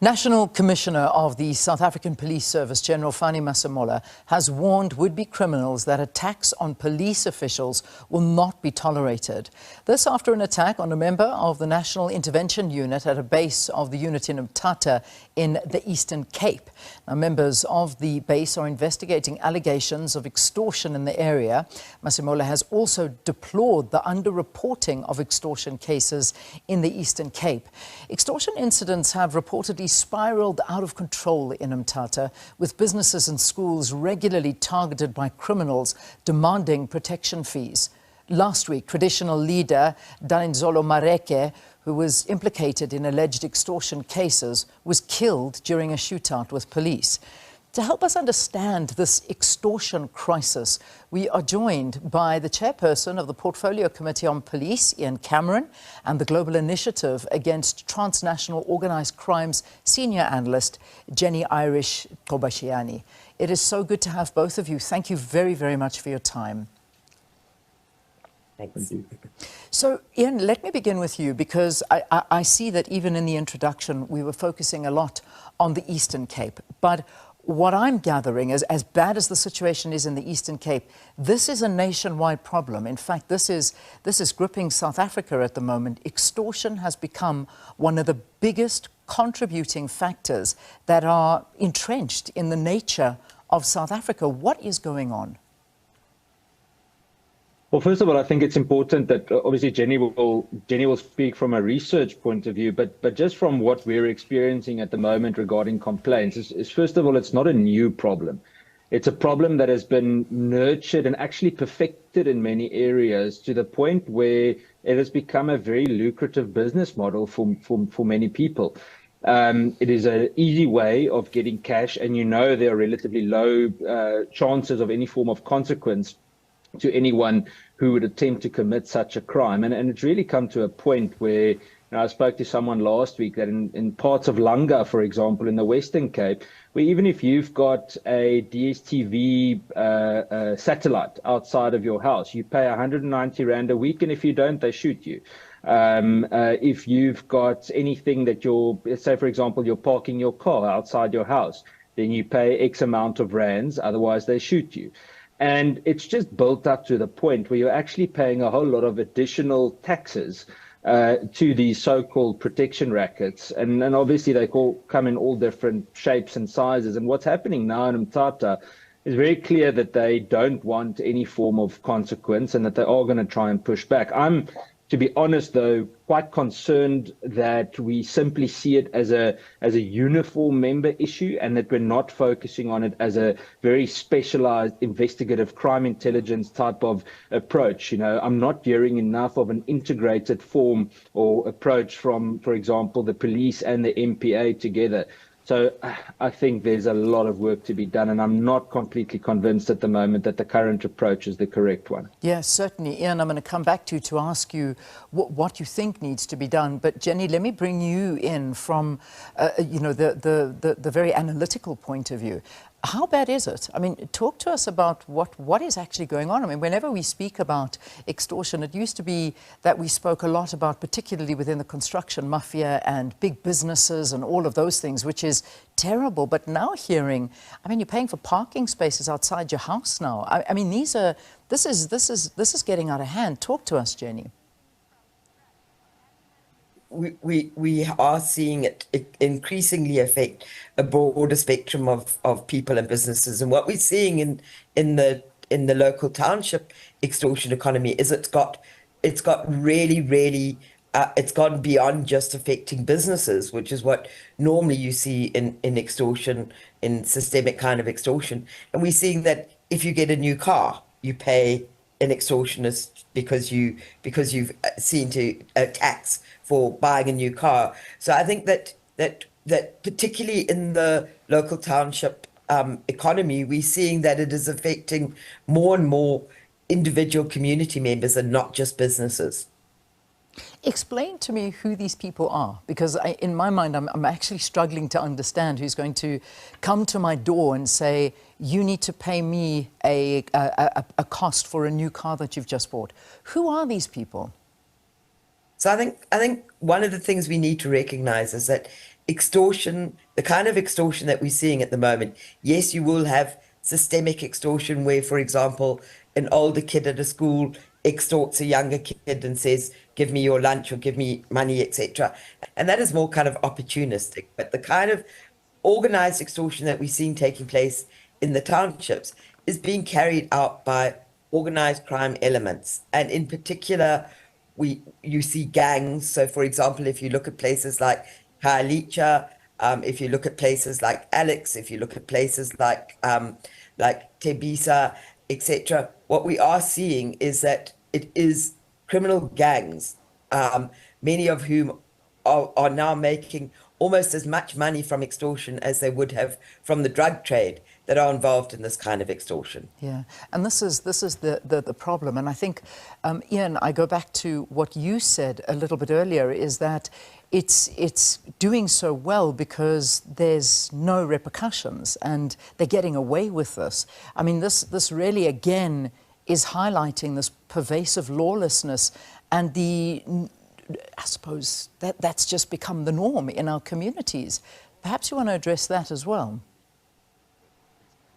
National Commissioner of the South African Police Service, General Fani Masemola, has warned would-be criminals that attacks on police officials will not be tolerated. This after an attack on a member of the National Intervention Unit at a base of the unit in Mthatha in the Eastern Cape. Now, members of the base are investigating allegations of extortion in the area. Masemola has also deplored the underreporting of extortion cases in the Eastern Cape. Extortion incidents have reportedly spiraled out of control in Mthatha, with businesses and schools regularly targeted by criminals demanding protection fees. Last week, traditional leader Danizolo Mareke, who was implicated in alleged extortion cases, was killed during a shootout with police. To help us understand this extortion crisis, we are joined by the chairperson of the Portfolio Committee on Police, Ian Cameron, and the Global Initiative Against Transnational Organised Crimes senior analyst, Jenny Irish Kobashiani. It is so good to have both of you. Thank you very, very much for your time. Thanks. So, Ian, let me begin with you, because I see that even in the introduction, we were focusing a lot on the Eastern Cape. But what I'm gathering is, as bad as the situation is in the Eastern Cape, this is a nationwide problem. In fact, this is gripping South Africa at the moment. Extortion has become one of the biggest contributing factors that are entrenched in the nature of South Africa. What is going on? Well, first of all, I think it's important that obviously Jenny will speak from a research point of view, but just from what we're experiencing at the moment regarding complaints is first of all, it's not a new problem. It's a problem that has been nurtured and actually perfected in many areas to the point where it has become a very lucrative business model for many people. It is an easy way of getting cash, and there are relatively low chances of any form of consequence to anyone who would attempt to commit such a crime. And it's really come to a point where I spoke to someone last week that in parts of Langa, for example, in the Western Cape, where even if you've got a DSTV satellite outside of your house, you pay 190 Rand a week, and if you don't, they shoot you. If you've got anything that let's say, for example, you're parking your car outside your house, then you pay X amount of rands, otherwise they shoot you. And it's just built up to the point where you're actually paying a whole lot of additional taxes to these so-called protection rackets. And obviously they come in all different shapes and sizes. And what's happening now in Mthatha is very clear that they don't want any form of consequence and that they are going to try and push back. I'm, to be honest, though, quite concerned that we simply see it as a uniform member issue, and that we're not focusing on it as a very specialized investigative crime intelligence type of approach. I'm not hearing enough of an integrated form or approach from, for example, the police and the MPA together. So I think there's a lot of work to be done, and I'm not completely convinced at the moment that the current approach is the correct one. Yes, certainly. Ian, I'm going to come back to you to ask you what you think needs to be done. But Jenny, let me bring you in from, the very analytical point of view. How bad is it? I mean, talk to us about what is actually going on. I mean, whenever we speak about extortion, it used to be that we spoke a lot about, particularly within the construction mafia and big businesses and all of those things, which is terrible. But now hearing, you're paying for parking spaces outside your house now. I mean, this is getting out of hand. Talk to us, Jenny. We are seeing it increasingly affect a broader spectrum of people and businesses. And what we're seeing in the local township extortion economy is it's got really it's gone beyond just affecting businesses, which is what normally you see in extortion, in systemic kind of extortion. And we're seeing that if you get a new car, you pay an extortionist because you've seen to tax for buying a new car. So I think that particularly in the local township economy, we're seeing that it is affecting more and more individual community members and not just businesses. Explain to me who these people are, because in my mind, I'm actually struggling to understand who's going to come to my door and say, you need to pay me a cost for a new car that you've just bought. Who are these people? So I think one of the things we need to recognize is that extortion, the kind of extortion that we're seeing at the moment, yes, you will have systemic extortion where, for example, an older kid at a school extorts a younger kid and says, give me your lunch or give me money, etc. And that is more kind of opportunistic. But the kind of organized extortion that we're seeing taking place in the townships is being carried out by organized crime elements. And in particular, you see gangs. So, for example, if you look at places like Khayelitsha, if you look at places like Alex, if you look at places like Tebisa, etc., what we are seeing is that it is criminal gangs, many of whom are now making almost as much money from extortion as they would have from the drug trade, that are involved in this kind of extortion. Yeah, and this is the problem. And I think, Ian, I go back to what you said a little bit earlier, is that it's doing so well because there's no repercussions and they're getting away with this. I mean, this really, again, is highlighting this pervasive lawlessness and I suppose that's just become the norm in our communities. Perhaps you want to address that as well.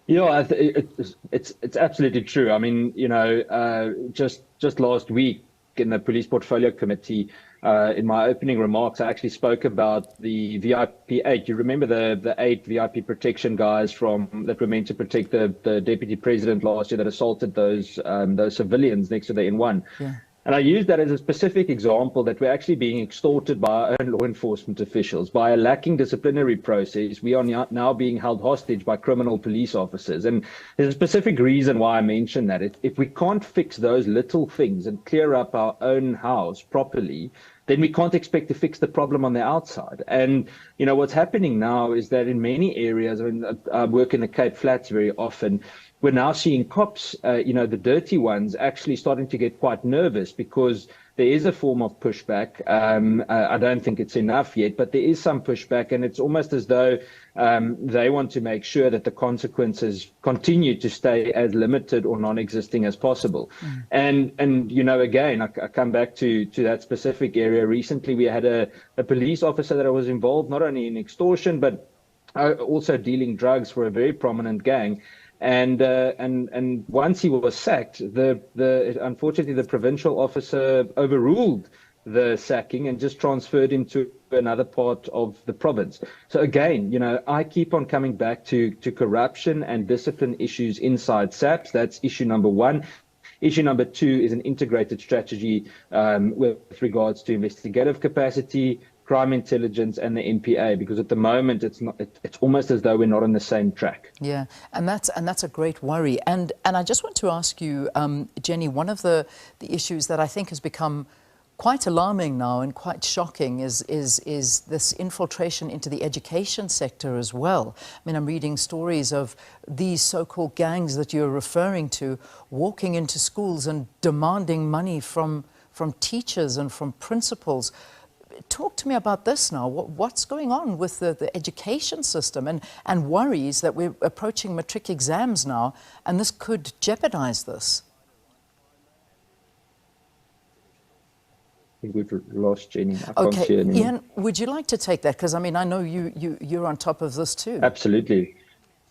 Yeah, it's absolutely true. I mean, just last week in the Police Portfolio Committee, in my opening remarks, I actually spoke about the VIP 8. You remember the 8 VIP protection guys that were meant to protect the Deputy President last year that assaulted those civilians next to the N1. Yeah. And I use that as a specific example that we're actually being extorted by our own law enforcement officials. By a lacking disciplinary process, we are now being held hostage by criminal police officers. And there's a specific reason why I mention that. If we can't fix those little things and clear up our own house properly, then we can't expect to fix the problem on the outside. And, what's happening now is that in many areas, I work in the Cape Flats very often, we're now seeing cops, the dirty ones, actually starting to get quite nervous because there is a form of pushback. I don't think it's enough yet, but there is some pushback, and it's almost as though they want to make sure that the consequences continue to stay as limited or non-existing as possible. And again, I come back to that specific area. Recently, we had a police officer that was involved not only in extortion, but also dealing drugs for a very prominent gang. And once he was sacked, unfortunately the provincial officer overruled the sacking and just transferred him to another part of the province. So again, I keep on coming back to corruption and discipline issues inside SAPS. That's issue number one. Issue number two is an integrated strategy with regards to investigative capacity, crime intelligence, and the NPA, because at the moment it's almost as though we're not on the same track. Yeah, and that's a great worry. And I just want to ask you, Jenny, one of the issues that I think has become quite alarming now and quite shocking is this infiltration into the education sector as well. I mean, I'm reading stories of these so-called gangs that you're referring to walking into schools and demanding money from teachers and from principals. Talk to me about this now. What's going on with the education system and worries that we're approaching matric exams now and this could jeopardize this? I think we've lost Jenny. I Okay, can't see her anymore. Ian, would you like to take that? Because I mean, I know you're on top of this too. Absolutely.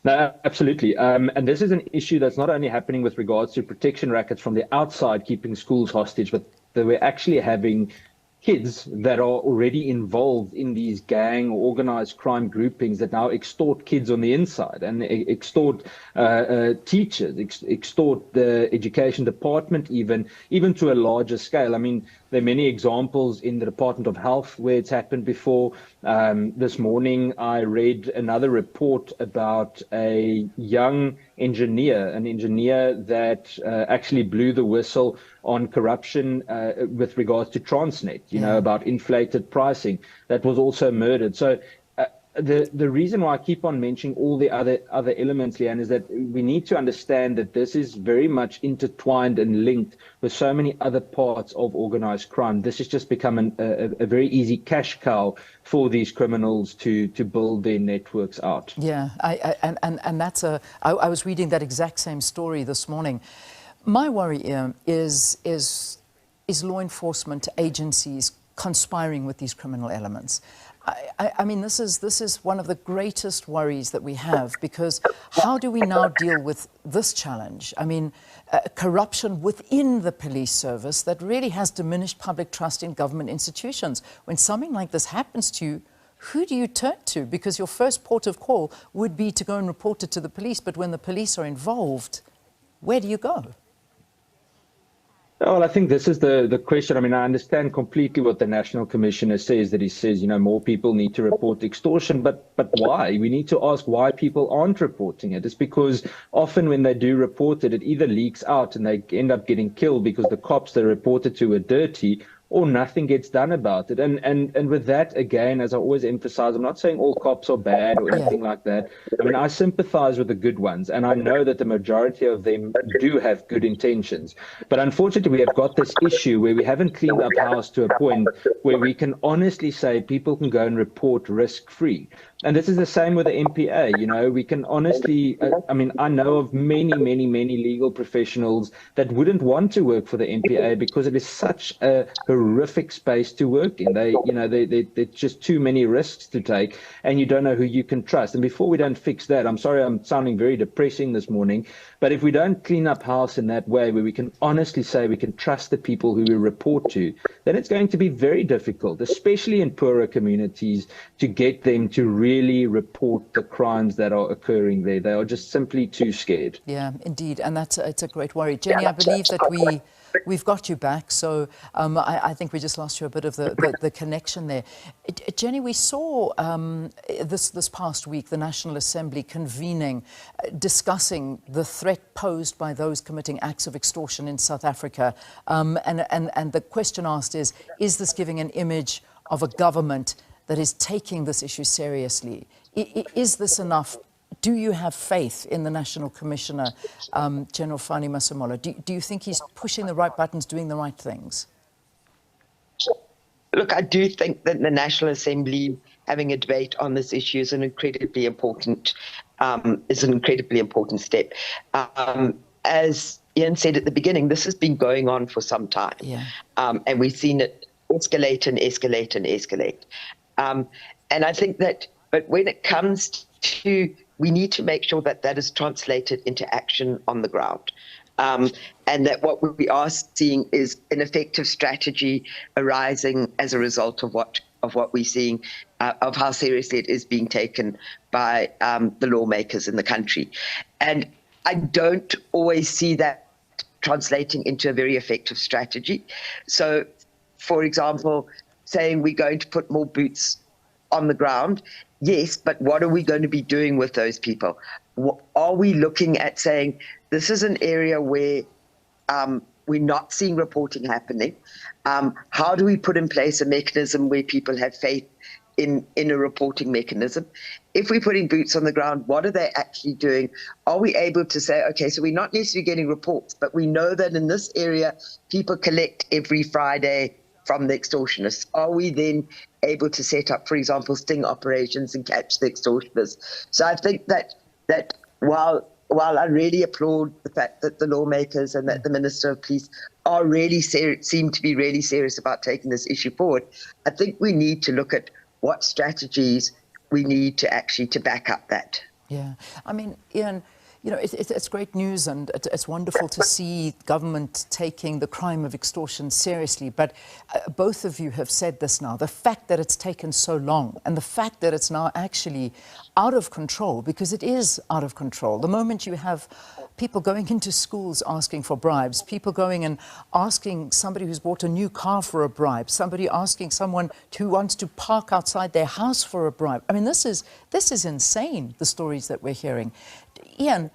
No, absolutely. And this is an issue that's not only happening with regards to protection rackets from the outside keeping schools hostage, but that we're actually having kids that are already involved in these gang or organized crime groupings that now extort kids on the inside and extort teachers, extort the education department, even to a larger scale. I mean, there are many examples in the Department of Health where it's happened before. This morning, I read another report about a young engineer, that actually blew the whistle on corruption with regards to Transnet, about inflated pricing, that was also murdered. So the reason why I keep on mentioning all the other elements, Leanne, is that we need to understand that this is very much intertwined and linked with so many other parts of organized crime. This has just become a very easy cash cow for these criminals to build their networks out. Yeah, and that's I was reading that exact same story this morning. My worry is law enforcement agencies conspiring with these criminal elements. I mean, this is one of the greatest worries that we have, because how do we now deal with this challenge? I mean, corruption within the police service that really has diminished public trust in government institutions. When something like this happens to you, who do you turn to? Because your first port of call would be to go and report it to the police, but when the police are involved, where do you go? Well, I think this is the question. I mean, I understand completely what the National Commissioner says, that he says, more people need to report extortion, but why? We need to ask why people aren't reporting it. It's because often when they do report it, it either leaks out and they end up getting killed because the cops they reported to are dirty, or nothing gets done about it. And with that, again, as I always emphasize, I'm not saying all cops are bad or anything like that. I mean, I sympathize with the good ones, and I know that the majority of them do have good intentions. But unfortunately, we have got this issue where we haven't cleaned up house to a point where we can honestly say people can go and report risk-free. And this is the same with the MPA. We can honestly, I mean, I know of many legal professionals that wouldn't want to work for the MPA because it is such a horrific space to work in. There's just too many risks to take, and you don't know who you can trust. And before we don't fix that, I'm sorry, I'm sounding very depressing this morning, but if we don't clean up house in that way, where we can honestly say we can trust the people who we report to, then it's going to be very difficult, especially in poorer communities, to get them to really report the crimes that are occurring there. They are just simply too scared. Yeah, indeed. And it's a great worry. Jenny, I believe that we've got you back. So I think we just lost you a bit of the connection there. Jenny, we saw this past week the National Assembly convening, discussing the threat posed by those committing acts of extortion in South Africa. And the question asked is this giving an image of a government that is taking this issue seriously? Is this enough? Do you have faith in the National Commissioner, General Fani Masemola? Do you think he's pushing the right buttons, doing the right things? Look, I do think that the National Assembly having a debate on this issue is an incredibly important step. As Ian said at the beginning, this has been going on for some time, and we've seen it escalate and escalate and escalate. And I think that, but when it comes to, we need to make sure that that is translated into action on the ground. And that what we are seeing is an effective strategy arising as a result of what we're seeing, of how seriously it is being taken by the lawmakers in the country. And I don't always see that translating into a very effective strategy. So, for example, saying we're going to put more boots on the ground, yes, but what are we going to be doing with those people? Are we looking at saying this is an area where we're not seeing reporting happening? How do we put in place a mechanism where people have faith in a reporting mechanism? If we're putting boots on the ground, what are they actually doing? Are we able to say, okay, so we're not necessarily getting reports, but we know that in this area, people collect every Friday from the extortionists. Are we then able to set up, for example, sting operations and catch the extortionists? So I think that while I really applaud the fact that the lawmakers and that the Minister of Police are really seem to be really serious about taking this issue forward, I think we need to look at what strategies we need to actually to back up that. Yeah, I mean, Ian, it's great news, and it's wonderful to see government taking the crime of extortion seriously. But both of you have said this now, the fact that it's taken so long and the fact that it's now actually out of control, because it is out of control. The moment you have people going into schools asking for bribes, people going and asking somebody who's bought a new car for a bribe, somebody asking someone who wants to park outside their house for a bribe. I mean, this is insane, the stories that we're hearing. Ian,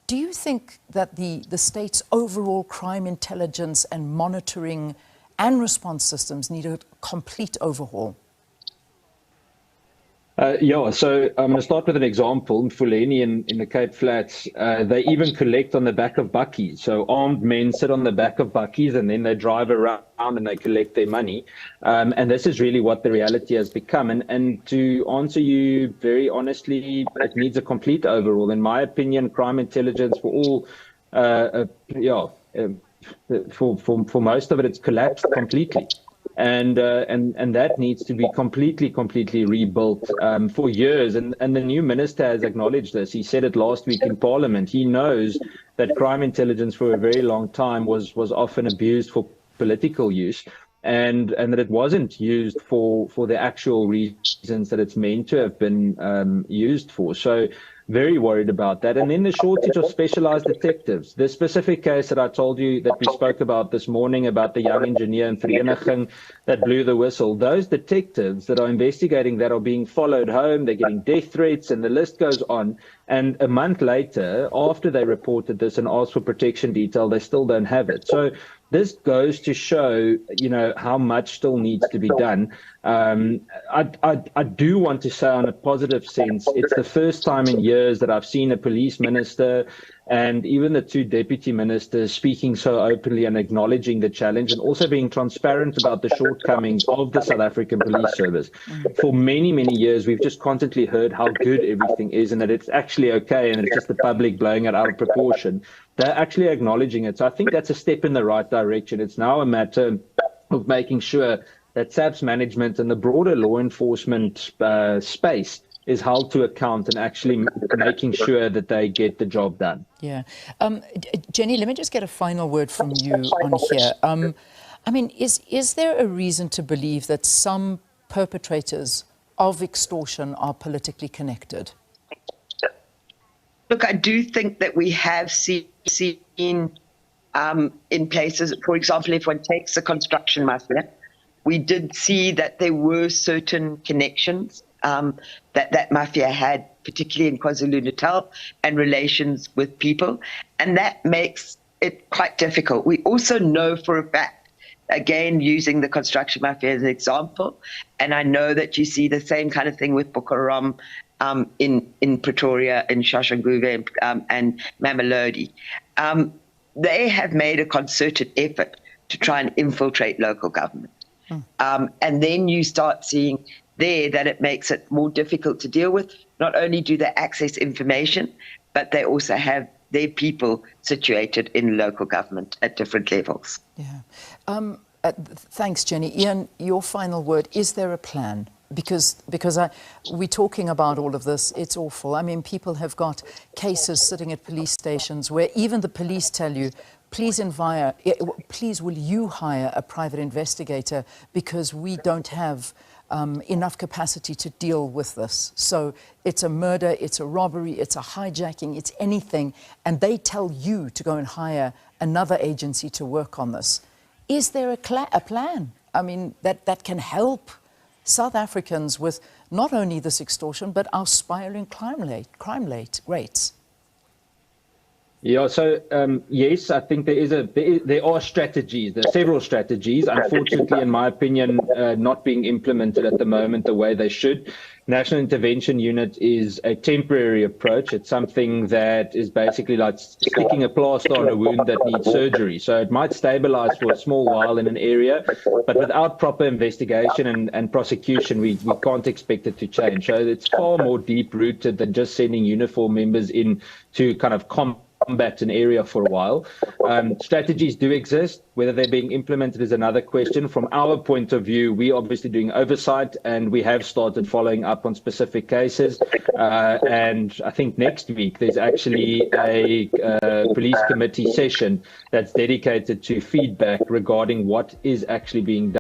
do you think that the state's overall crime intelligence and monitoring and response systems need a complete overhaul? So I'm going to start with an example. Mfuleni in the Cape Flats, they even collect on the back of bakkies. So armed men sit on the back of bakkies and then they drive around and they collect their money. And this is really what the reality has become. And to answer you very honestly, it needs a complete overhaul. In my opinion, crime intelligence for all, for most of it, it's collapsed completely. and that needs to be completely rebuilt for years. And the new minister has acknowledged this. He said it last week in Parliament. He knows that crime intelligence for a very long time was often abused for political use, and that it wasn't used for the actual reasons that it's meant to have been used for. So very worried about that. And then the shortage of specialized detectives. The specific case that I told you that we spoke about this morning about the young engineer in Vereniging that blew the whistle, those detectives that are investigating that are being followed home, they're getting death threats, and the list goes on. And a month later, after they reported this and asked for protection detail, they still don't have it. So this goes to show, how much still needs to be done. I do want to say, on a positive sense, it's the first time in years that I've seen a police minister and even the two deputy ministers speaking so openly and acknowledging the challenge, and also being transparent about the shortcomings of the South African police service. For many years, we've just constantly heard how good everything is and that it's actually okay, and it's just the public blowing it out of proportion. They're actually acknowledging it. So I think that's a step in the right direction. It's now a matter of making sure that SAP's management and the broader law enforcement space is held to account, and actually making sure that they get the job done. Yeah. Jenny, let me just get a final word from you on here. I mean, is there a reason to believe that some perpetrators of extortion are politically connected? Look, I do think that we have seen in places, for example, if one takes the construction mafia, we did see that there were certain connections that mafia had, particularly in KwaZulu-Natal, and relations with people. And that makes it quite difficult. We also know for a fact, again, using the construction mafia as an example, and I know that you see the same kind of thing with Boko Haram in Pretoria, in Shashanguve, and Mamelodi. They have made a concerted effort to try and infiltrate local government. And then you start seeing there that it makes it more difficult to deal with. Not only do they access information, but they also have their people situated in local government at different levels. Yeah. Thanks, Jenny. Ian, your final word. Is there a plan? Because we're talking about all of this, it's awful. I mean, people have got cases sitting at police stations where even the police tell you, please will you hire a private investigator, because we don't have enough capacity to deal with this. So it's a murder, it's a robbery, it's a hijacking, it's anything, and they tell you to go and hire another agency to work on this. Is there a plan? I mean, that can help South Africans with not only this extortion, but our spiraling crime rates? Yeah, so yes, I think there are strategies. There are several strategies. Unfortunately, in my opinion, not being implemented at the moment the way they should. National Intervention Unit is a temporary approach. It's something that is basically like sticking a plaster on a wound that needs surgery. So it might stabilize for a small while in an area, but without proper investigation and prosecution, we can't expect it to change. So it's far more deep-rooted than just sending uniform members in to kind of combat an area for a while. Strategies do exist. Whether they're being implemented is another question. From our point of view, we're obviously doing oversight, and we have started following up on specific cases. And I think next week there's actually a police committee session that's dedicated to feedback regarding what is actually being done.